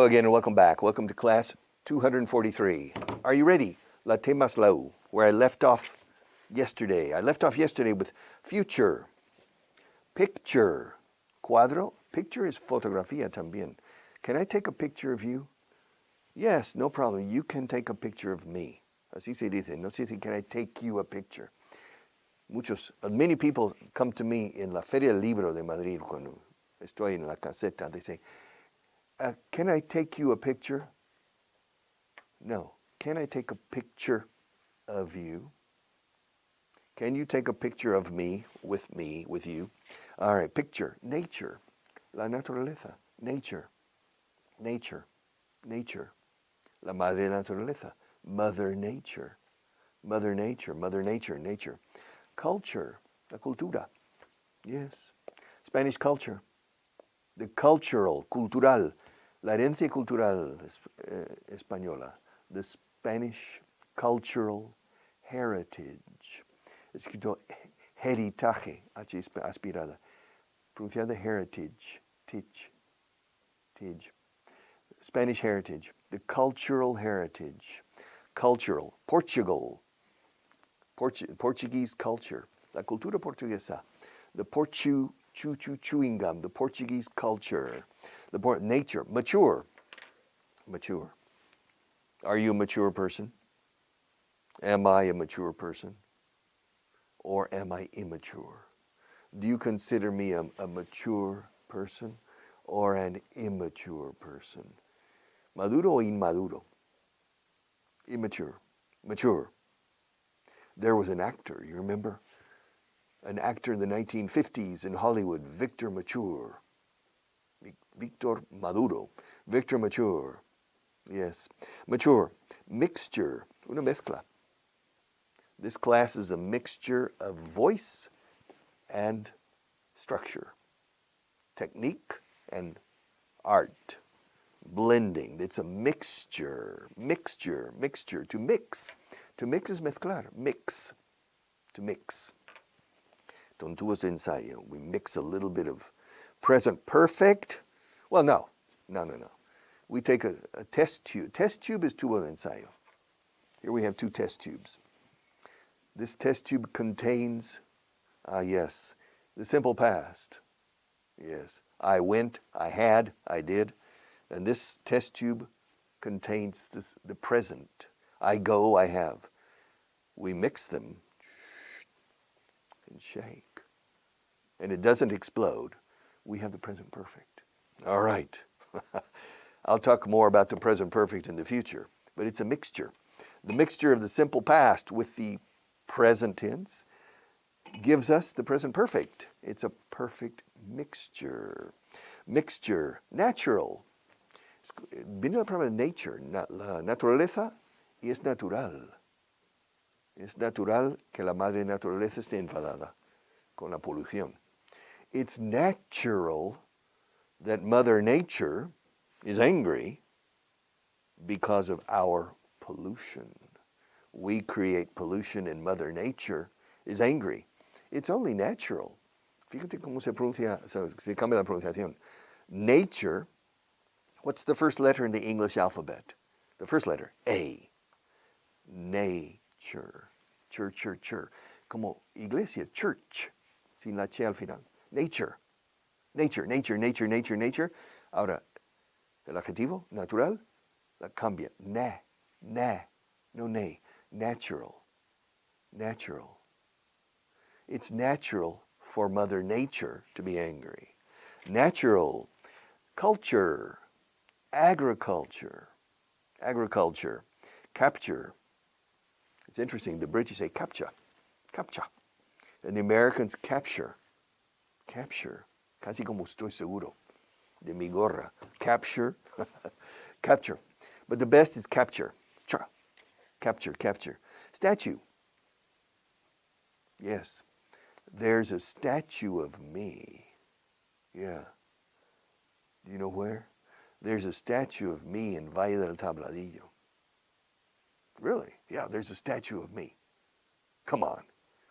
again and welcome back. Welcome to class 243. Are you ready? La temas lau, where I left off yesterday. I left off yesterday with future, picture, cuadro. Picture is fotografía también. Can I take a picture of you? Yes, no problem. You can take a picture of me. Así se dice. No se dice, can I take you a picture? Many people come to me in la Feria del Libro de Madrid cuando estoy en la caseta. They say, can I take you a picture? No. Can I take a picture of you? Can you take a picture of me, with you? All right, picture, nature, la naturaleza, nature, nature, nature, la madre naturaleza, mother nature, mother nature, mother nature, nature. Culture, la cultura, yes. Spanish culture, the cultural, cultural, la herencia cultural española, the Spanish cultural heritage. Escrito heritaje, H aspirada. Pronunciada heritage, tige. Spanish heritage, the cultural heritage. Cultural, Portugal, Portuguese culture, la cultura portuguesa, the chewing gum, the Portuguese culture, the nature, mature. Are you a mature person? Am I a mature person? Or am I immature? Do you consider me a mature person or an immature person? Maduro o inmaduro? Immature. Mature. There was an actor, you remember? An actor in the 1950s in Hollywood, Victor Mature. Victor Maduro. Victor Mature. Yes. Mature. Mixture. Una mezcla. This class is a mixture of voice and structure. Technique and art. Blending. It's a mixture. Mixture. To mix. To mix is mezclar. Mix. To mix. Tontuos de ensayo. We mix a little bit of present perfect. Well, no. We take a test tube. Test tube is tubo de ensayo. Here we have two test tubes. This test tube contains, yes, the simple past. Yes, I went, I had, I did. And this test tube contains the present. I go, I have. We mix them and shake. And it doesn't explode. We have the present perfect. All right. I'll talk more about the present perfect in the future, but it's a mixture. The mixture of the simple past with the present tense gives us the present perfect. It's a perfect mixture. Mixture, natural. Viene la palabra nature, la naturaleza, y es natural. Es natural que la madre naturaleza esté enfadada con la polución. It's natural that Mother Nature is angry because of our pollution. We create pollution and Mother Nature is angry. It's only natural. Fíjate cómo se pronuncia, se cambia la pronunciación. Nature, what's the first letter in the English alphabet? The first letter, A. Nature. Chur. Como iglesia, church, sin la che al final. Nature. Ahora, el adjetivo, natural, la cambia. No ne. Natural. It's natural for Mother Nature to be angry. Natural. Culture. Agriculture. Capture. It's interesting, the British say capture. And the Americans capture. Casi como estoy seguro de mi gorra. Capture. But the best is capture. Capture. Statue. Yes. There's a statue of me. Yeah. Do you know where? There's a statue of me in Valle del Tabladillo. Really? Yeah, there's a statue of me. Come on.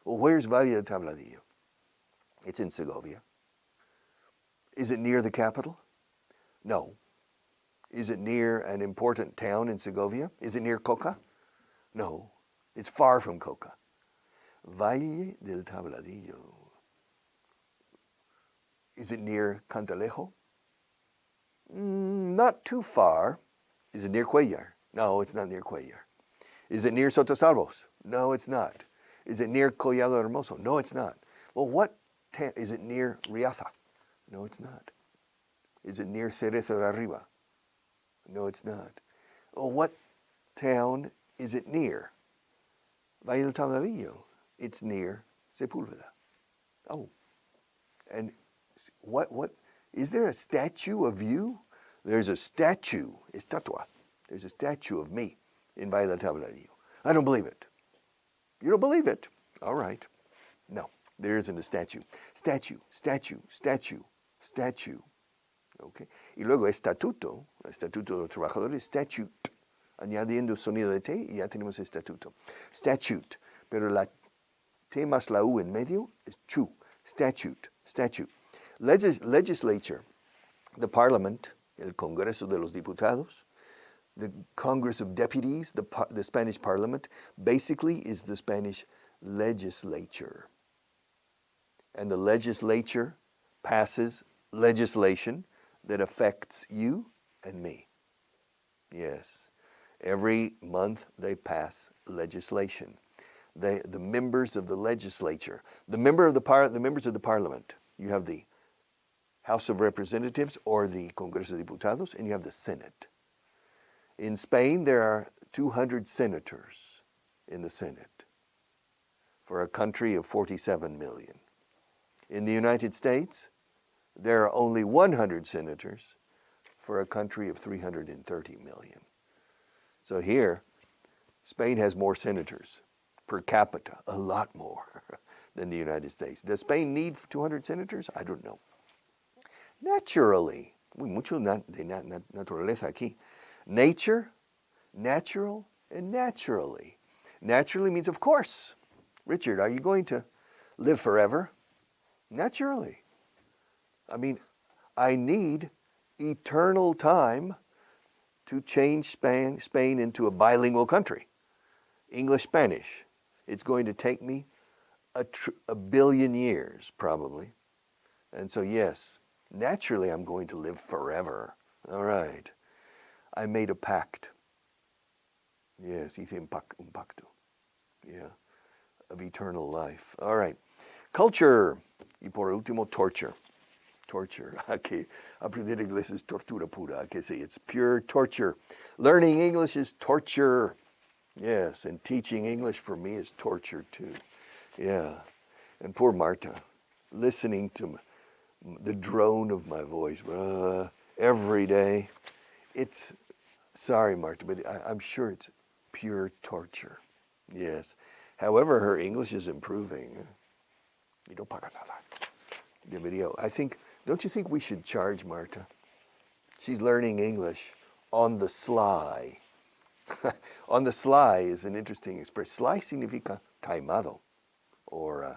Well, where's Valle del Tabladillo? It's in Segovia. Is it near the capital? No. Is it near an important town in Segovia? Is it near Coca? No, it's far from Coca. Valle del Tabladillo. Is it near Cantalejo? Not too far. Is it near Cuellar? No, it's not near Cuellar. Is it near Sotosalvos? No, it's not. Is it near Collado Hermoso? No, it's not. Well, is it near Riaza? No, it's not. Is it near Cerezo de Arriba? No, it's not. Well, what town is it near? Valle del Tabladillo. It's near Sepúlveda. Oh, and what, is there a statue of you? There's a statue, estatua. There's a statue of me in Valle del Tabladillo. I don't believe it. You don't believe it? All right. No, there isn't a statue. Statue, statue, statue, statue. Okay. Y luego estatuto, estatuto de los trabajadores, statute. Añadiendo sonido de T y ya tenemos estatuto. Statute. Pero la T más la U en medio es chu. Statute, statute. Legislature, the parliament, el Congreso de los Diputados, the Congress of Deputies, the Spanish parliament, basically is the Spanish legislature. And the legislature passes legislation that affects you and me. Yes. Every month they pass legislation. The members of the legislature, the members of the parliament, you have the House of Representatives or the Congreso de Diputados, and you have the Senate. In Spain, there are 200 senators in the Senate for a country of 47 million. In the United States, there are only 100 senators for a country of 330 million. So here, Spain has more senators per capita, a lot more than the United States. Does Spain need 200 senators? I don't know. Naturally, mucho de naturaleza aquí. Nature, natural, and naturally. Naturally means of course. Richard, are you going to live forever? Naturally. I mean, I need eternal time to change Spain into a bilingual country. English-Spanish. It's going to take me a billion years, probably. And so, yes, naturally I'm going to live forever. All right. I made a pact. Yes, hice un pacto. Yeah, of eternal life. All right. Culture. Y por último, torture. Torture. Okay. Aprender inglés es tortura pura. Okay, say it's pure torture. Learning English is torture. Yes, and teaching English for me is torture too. Yeah. And poor Marta, listening to the drone of my voice every day. It's, sorry Marta, but I'm sure it's pure torture. Yes. However, her English is improving. You don't paga nada. Debería. Don't you think we should charge Marta? She's learning English on the sly. On the sly is an interesting expression. Sly significa taimado or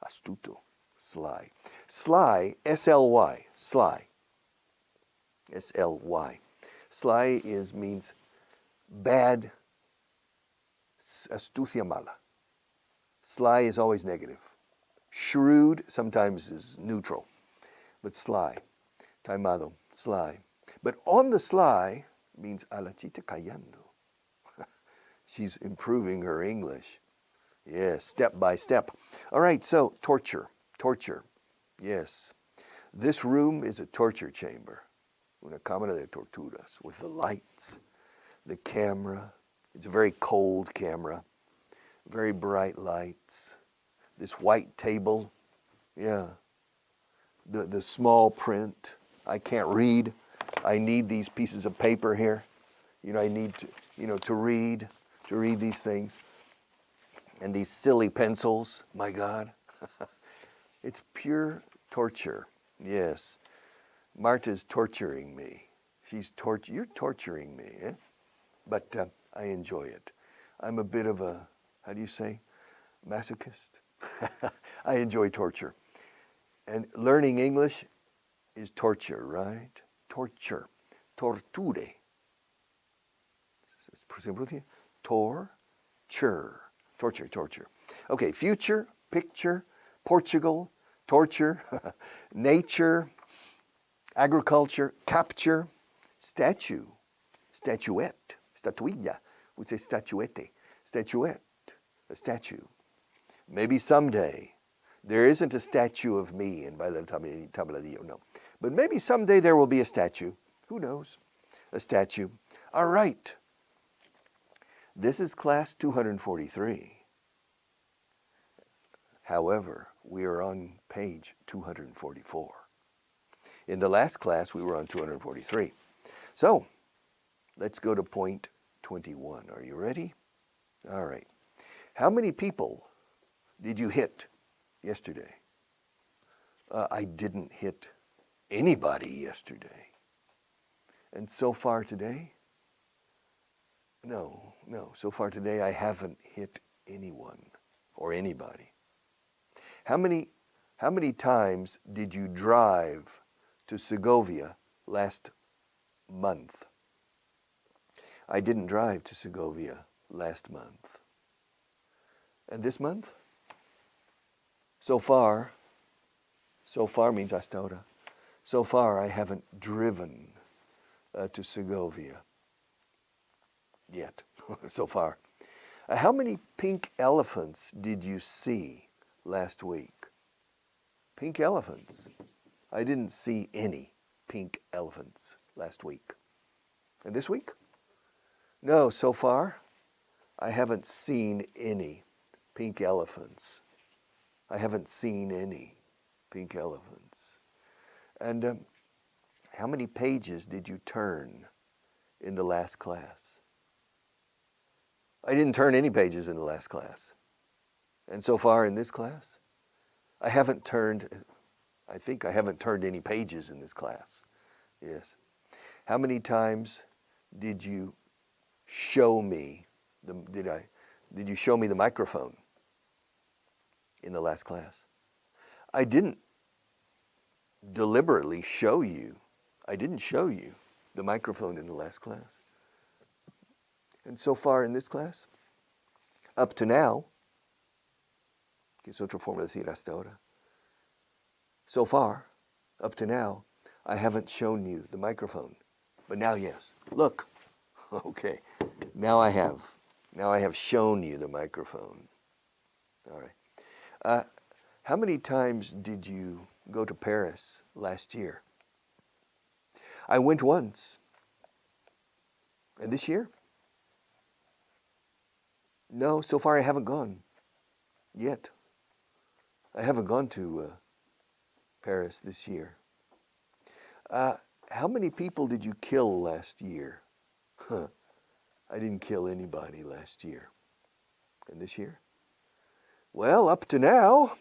astuto, sly. Sly, S-L-Y, sly. S-L-Y. Sly means bad, astucia mala. Sly is always negative. Shrewd sometimes is neutral, but sly, taimado, sly. But on the sly means a la chita callando. She's improving her English. Yes, step by step. All right, so torture. Yes. This room is a torture chamber. Una cámara de torturas with the lights, the camera. It's a very cold camera, very bright lights. This white table, yeah. The small print. I can't read. I need these pieces of paper here. I need to, to read these things. And these silly pencils, my God. It's pure torture, yes. Marta's torturing me. You're torturing me, eh? But I enjoy it. I'm a bit of a, how do you say, masochist? I enjoy torture. And learning English is torture, right? Torture. torture. Torture. Okay, future, picture, Portugal, torture, nature, agriculture, capture, statue, statuette, statuilla. We say statuette, a statue. Maybe someday. There isn't a statue of me in Baile del Tabladillo, no. But maybe someday there will be a statue. Who knows? A statue. All right. This is class 243. However, we are on page 244. In the last class, we were on 243. So, let's go to point 21. Are you ready? All right. How many people did you hit yesterday? I didn't hit anybody yesterday. And so far today? No. So far today, I haven't hit anyone or anybody. How many times did you drive to Segovia last month? I didn't drive to Segovia last month. And this month? So far means hasta ahora. So far, I haven't driven to Segovia yet, so far. How many pink elephants did you see last week? Pink elephants. I didn't see any pink elephants last week. And this week? No, so far, I haven't seen any pink elephants. I haven't seen any pink elephants. And how many pages did you turn in the last class? I didn't turn any pages in the last class. And so far in this class, I think I haven't turned any pages in this class. Yes. How many times did you show me did you show me the microphone in the last class? I didn't deliberately show you. I didn't show you the microphone in the last class. And so far in this class, up to now, que es otra forma de decir hasta ahora. So far, up to now, I haven't shown you the microphone. But now, yes. Look. Okay. Now I have. Now I have shown you the microphone. All right. How many times did you go to Paris last year? I went once. And this year? No, so far I haven't gone yet. I haven't gone to Paris this year. How many people did you kill last year? I didn't kill anybody last year. And this year? Well, up to now,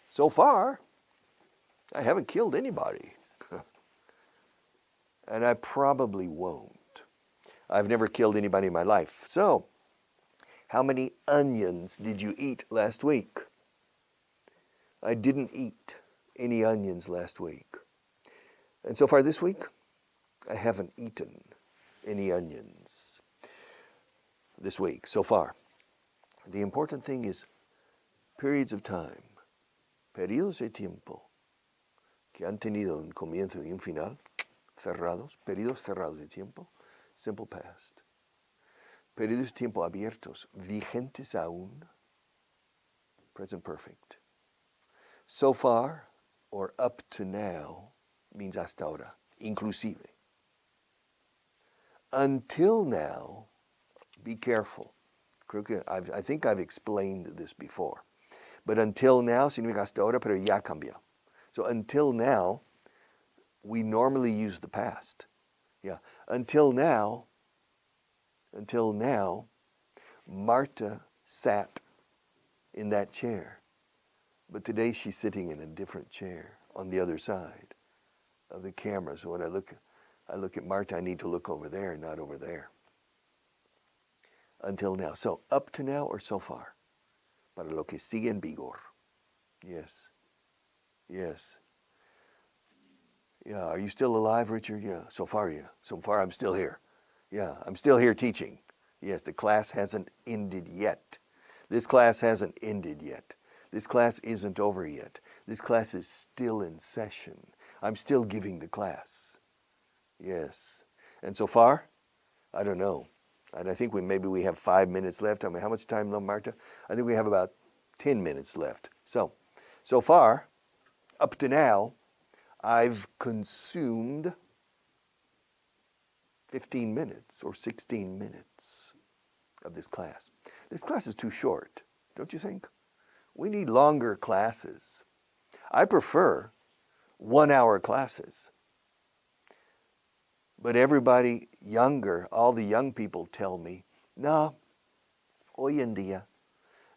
so far, I haven't killed anybody. And I probably won't. I've never killed anybody in my life. So, how many onions did you eat last week? I didn't eat any onions last week. And so far this week, I haven't eaten any onions this week, so far. The important thing is periods of time, periodos de tiempo que han tenido un comienzo y un final, cerrados, periodos cerrados de tiempo, simple past. Periodos de tiempo abiertos, vigentes aún, present perfect. So far, or up to now, means hasta ahora, inclusive. Until now, be careful. I think I've explained this before. But until now significa hasta ahora, pero ya cambió. So until now, we normally use the past. Yeah. Until now, Marta sat in that chair. But today she's sitting in a different chair on the other side of the camera. So when I look at Marta, I need to look over there, not over there. Until now. So up to now or so far. Para lo que sigue en vigor. Yes. Yes. Yeah, are you still alive, Richard? Yeah, so far, yeah. So far, I'm still here. Yeah, I'm still here teaching. Yes, the class hasn't ended yet. This class hasn't ended yet. This class isn't over yet. This class is still in session. I'm still giving the class. Yes. And so far, I don't know. And I think maybe we have 5 minutes left. I mean, how much time left, Marta? I think we have about 10 minutes left. So far, up to now, I've consumed 15 minutes or 16 minutes of this class. This class is too short, don't you think? We need longer classes. I prefer 1-hour classes. But everybody younger, all the young people tell me, no, hoy en día,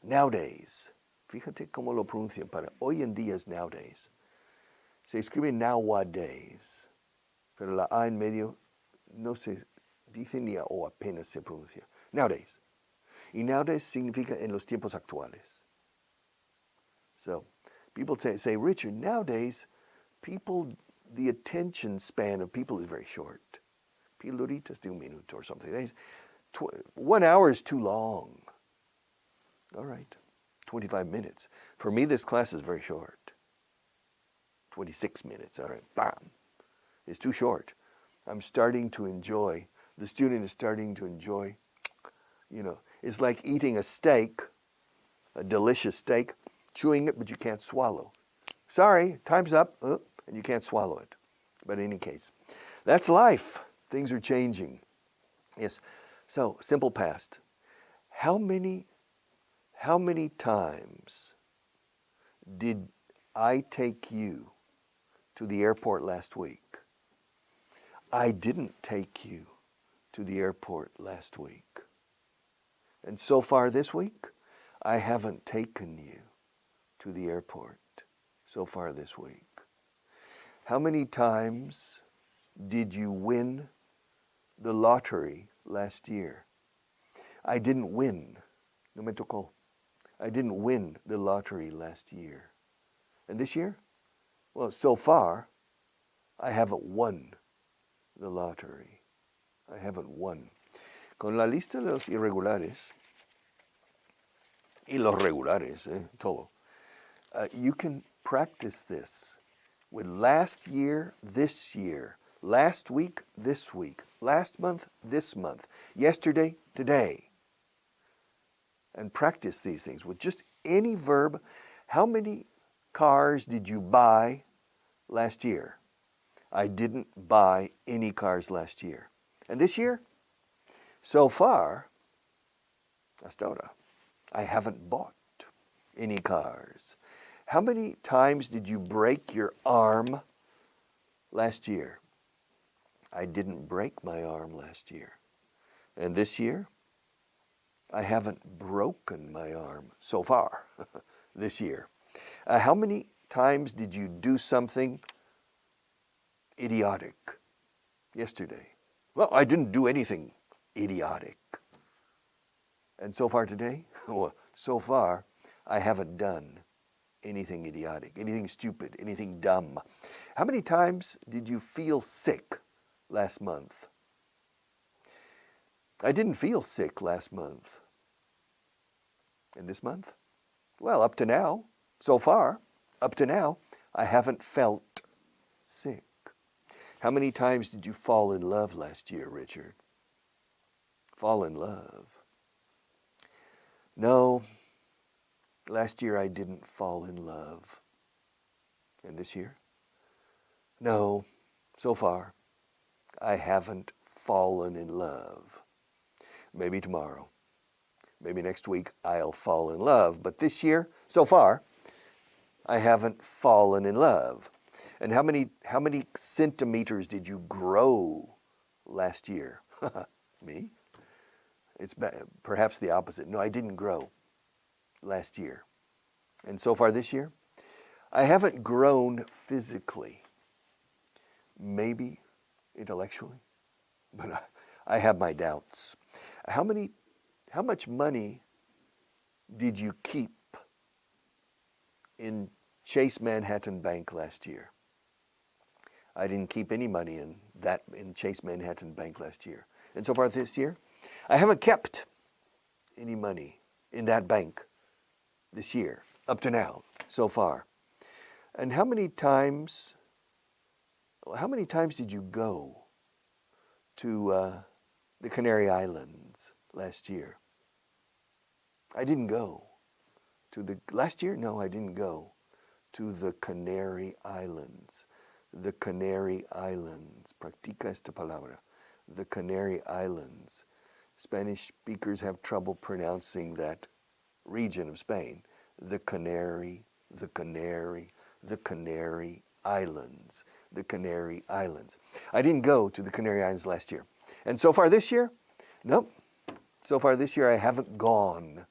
nowadays, fíjate cómo lo pronuncian para hoy en día es nowadays. Se escribe nowadays, pero la A en medio no se dice ni a o apenas se pronuncia. Nowadays. Y nowadays significa en los tiempos actuales. So, people say, Richard, nowadays, people, the attention span of people is very short. Pildoritas de un minuto or something. 1 hour is too long. All right, 25 minutes. For me, this class is very short. 26 minutes, all right, bam. It's too short. I'm starting to enjoy, the student is starting to enjoy, it's like eating a steak, a delicious steak, chewing it, but you can't swallow. Sorry, time's up, and you can't swallow it. But in any case, that's life. Things are changing. Yes, so simple past. How many times did I take you to the airport last week? I didn't take you to the airport last week. And so far this week, I haven't taken you to the airport so far this week. How many times did you win the lottery last year? I didn't win. No me tocó. I didn't win the lottery last year. And this year? Well, so far, I haven't won the lottery. I haven't won. Con la lista de los irregulares y los regulares, todo, you can practice this with last year, this year, last week, this week, last month, this month, yesterday, today. And practice these things with just any verb. How many cars did you buy last year? I didn't buy any cars last year. And this year? So far, hasta ahora, I haven't bought any cars. How many times did you break your arm last year? I didn't break my arm last year. And this year, I haven't broken my arm so far this year. How many times did you do something idiotic yesterday? Well, I didn't do anything idiotic. And so far today? Well, so far, I haven't done anything idiotic, anything stupid, anything dumb. How many times did you feel sick last month? I didn't feel sick last month. And this month? Well, up to now, so far, up to now, I haven't felt sick. How many times did you fall in love last year, Richard? Fall in love? No, last year I didn't fall in love. And this year? No, so far, I haven't fallen in love. Maybe tomorrow, maybe next week I'll fall in love. But this year, so far, I haven't fallen in love. And how many centimeters did you grow last year? Me? It's perhaps the opposite. No, I didn't grow last year. And so far this year, I haven't grown physically. Maybe intellectually, but I have my doubts. How much money did you keep in Chase Manhattan Bank last year? I didn't keep any money in Chase Manhattan Bank last year. And so far this year, I haven't kept any money in that bank this year, up to now, so far. And how many times did you go to the Canary Islands last year? I didn't go to last year? No, I didn't go to the Canary Islands. The Canary Islands. Practica esta palabra. The Canary Islands. Spanish speakers have trouble pronouncing that region of Spain. The Canary, the Canary, the Canary Islands. The Canary Islands. I didn't go to the Canary Islands last year. And so far this year? Nope. So far this year I haven't gone.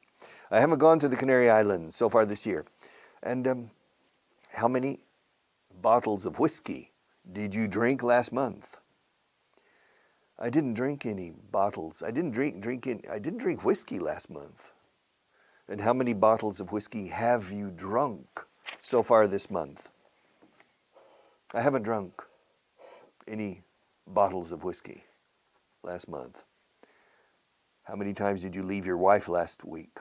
I haven't gone to the Canary Islands so far this year. And how many bottles of whiskey did you drink last month? I didn't drink any bottles. I didn't drink whiskey last month. And how many bottles of whiskey have you drunk so far this month? I haven't drunk any bottles of whiskey last month. How many times did you leave your wife last week?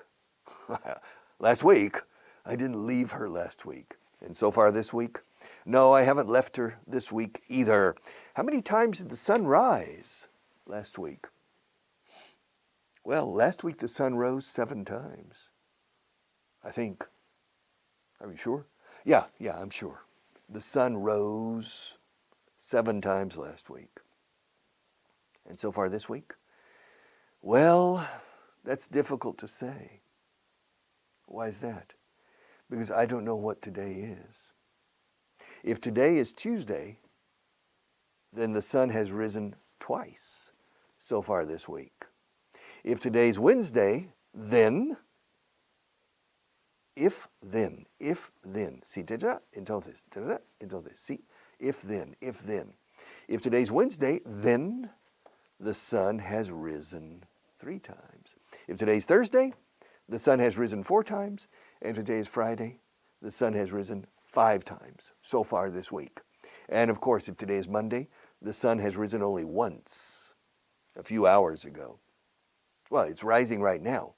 Last week? I didn't leave her last week. And so far this week? No, I haven't left her this week either. How many times did the sun rise last week? Well, last week the sun rose 7 times. I think. Are you sure? Yeah, I'm sure. The sun rose 7 times last week. And so far this week? Well, that's difficult to say. Why is that? Because I don't know what today is. If today is Tuesday, then the sun has risen twice so far this week. If today's Wednesday, then, see, entonces, see, if then. If today's Wednesday, then the sun has risen 3 times. If today's Thursday, the sun has risen 4 times, and today is Friday, the sun has risen 5 times so far this week. And of course, if today is Monday, the sun has risen only once, a few hours ago. Well, it's rising right now,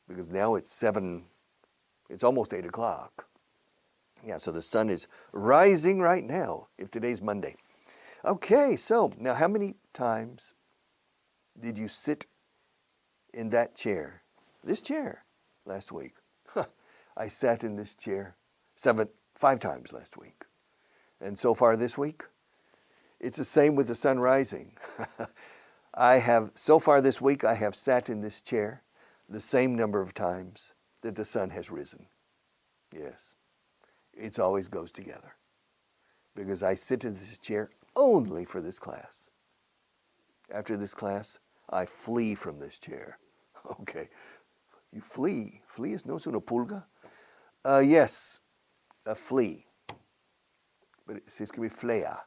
because now it's almost 8 o'clock. Yeah, so the sun is rising right now, if today's Monday. Okay, so now how many times did you sit in that chair, this chair, last week? I sat in this chair 5 times last week. And so far this week, it's the same with the sun rising. So far this week, I have sat in this chair the same number of times that the sun has risen. Yes, it always goes together. Because I sit in this chair only for this class. After this class, I flee from this chair. Okay, you flee. Flee no es una pulga? Yes, a flea. But se escribe flea.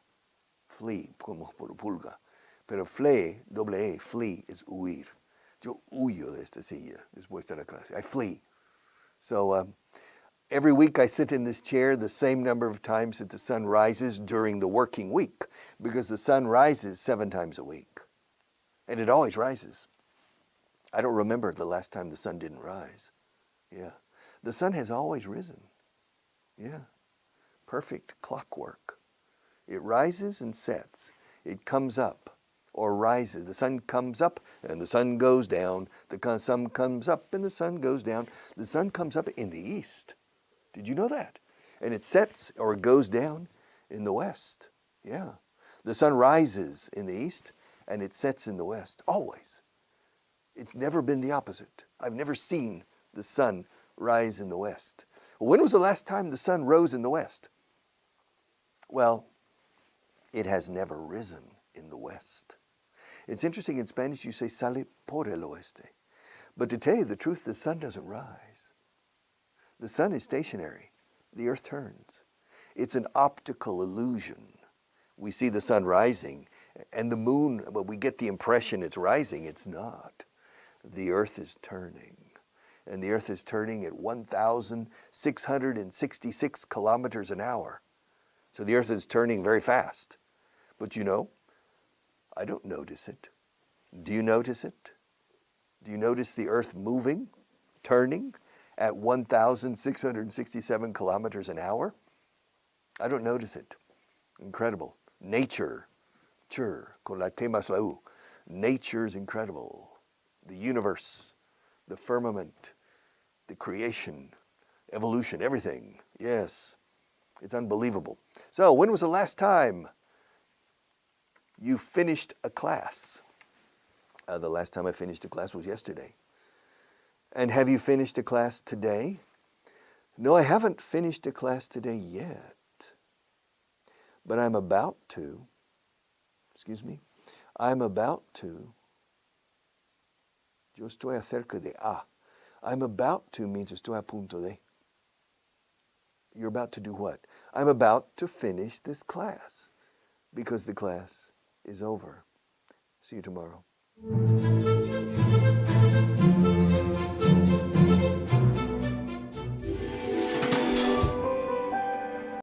Flee, como por pulga. Pero flee, doble E, flee, is huir. Yo huyo de esta silla después de la clase. I flee. So every week I sit in this chair the same number of times that the sun rises during the working week, because the sun rises 7 times a week. And it always rises. I don't remember the last time the sun didn't rise. Yeah. The sun has always risen. Yeah. Perfect clockwork. It rises and sets. It comes up or rises. The sun comes up and the sun goes down. The sun comes up and the sun goes down. The sun comes up in the east. Did you know that? And it sets or goes down in the west. Yeah. The sun rises in the east and it sets in the west. Always. It's never been the opposite. I've never seen the sun rise in the west. Well, when was the last time the sun rose in the west? Well, it has never risen in the west. It's interesting, in Spanish you say sale por el oeste. But to tell you the truth, the sun doesn't rise. The sun is stationary. The earth turns. It's an optical illusion. We see the sun rising and the moon, but we get the impression it's rising. It's not. The earth is turning. And the earth is turning at 1,666 kilometers an hour. So the earth is turning very fast. But you know, I don't notice it. Do you notice it? Do you notice the earth moving, turning at 1,667 kilometers an hour? I don't notice it. Incredible. Nature, con la T más la U. Nature is incredible. The universe, the firmament, the creation, evolution, everything. Yes, it's unbelievable. So when was the last time you finished a class? The last time I finished a class was yesterday. And have you finished a class today? No, I haven't finished a class today yet. But I'm about to. Excuse me. I'm about to. Yo estoy acerca de. I'm about to means estoy a punto de. You're about to do what? I'm about to finish this class because the class is over. See you tomorrow.